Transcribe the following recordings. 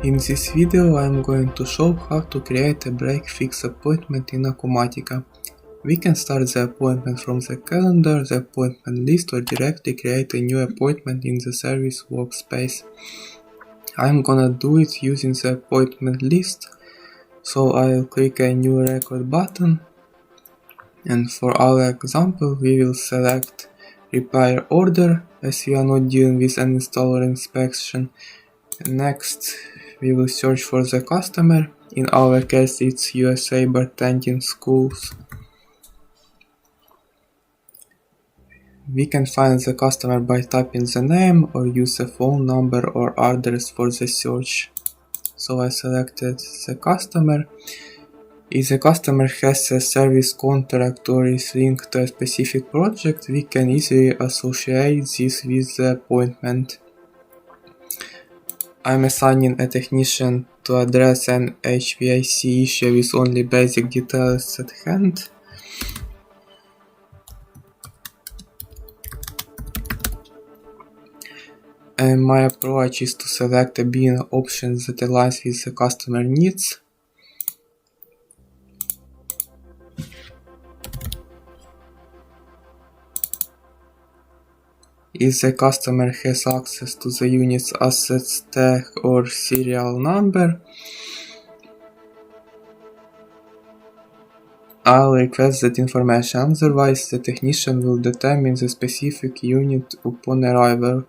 In this video I am going to show how to create a break-fix appointment in Acumatica. We can start the appointment from the calendar, the appointment list, or directly create a new appointment in the service workspace. I'm gonna do it using the appointment list, so I'll click a new record button, and for our example we will select repair order as we are not dealing with an installer inspection. Next we will search for the customer. In our case it's USA Bartending Schools. We can find the customer by typing the name or use a phone number or address for the search. So I selected the customer. If the customer has a service contract or is linked to a specific project, we can easily associate this with the appointment. I'm assigning a technician to address an HVAC issue with only basic details at hand. And my approach is to select a bin option that aligns with the customer needs. If the customer has access to the unit's assets tag or serial number, I'll request that information, otherwise the technician will determine the specific unit upon arrival.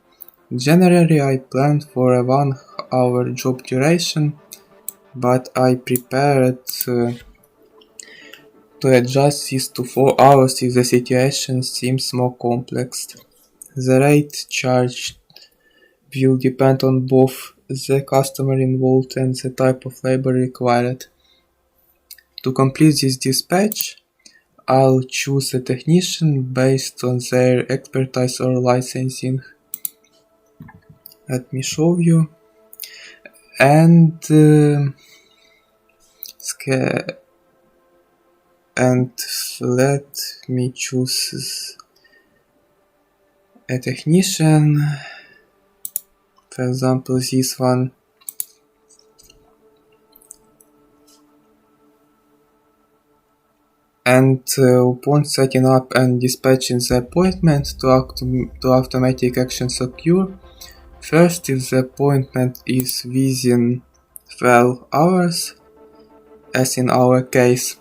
Generally I planned for a 1 hour job duration, but I prepared to adjust this to 4 hours if the situation seems more complex. The rate charged will depend on both the customer involved and the type of labor required. To complete this dispatch, I'll choose a technician based on their expertise or licensing. Let me show you. And let me choose a technician, for example this one. And upon setting up and dispatching the appointment, to automatic actions occur. First, if the appointment is within 12 hours, as in our case,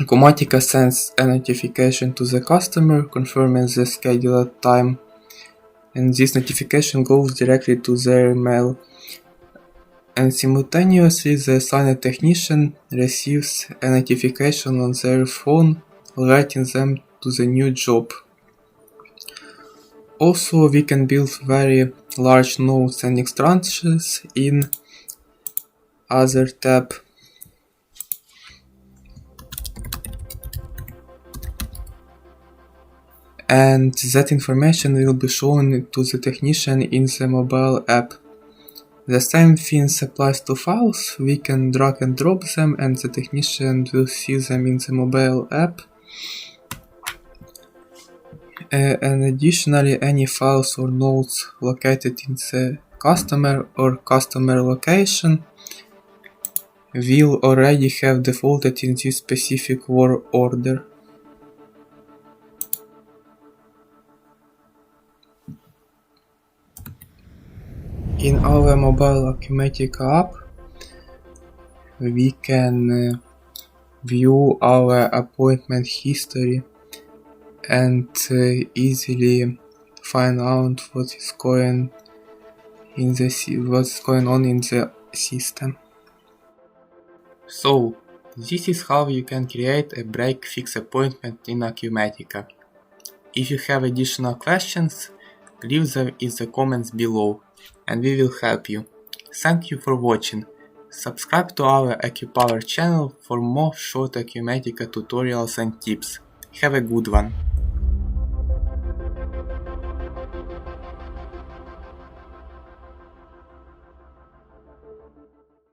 Acumatica sends a notification to the customer confirming the scheduled time, and this notification goes directly to their email. And simultaneously the assigned technician receives a notification on their phone alerting them to the new job. Also, we can build very large notes and instructions in other tab. And that information will be shown to the technician in the mobile app. The same thing applies to files. We can drag and drop them and the technician will see them in the mobile app. And additionally, any files or notes located in the customer or customer location will already have defaulted in this specific work order. In our mobile Acumatica app, we can view our appointment history and easily find out what's going on in the system. So, this is how you can create a break-fix appointment in Acumatica. If you have additional questions, leave them in the comments below, and we will help you. Thank you for watching. Subscribe to our AcuPower channel for more short Acumatica tutorials and tips. Have a good one.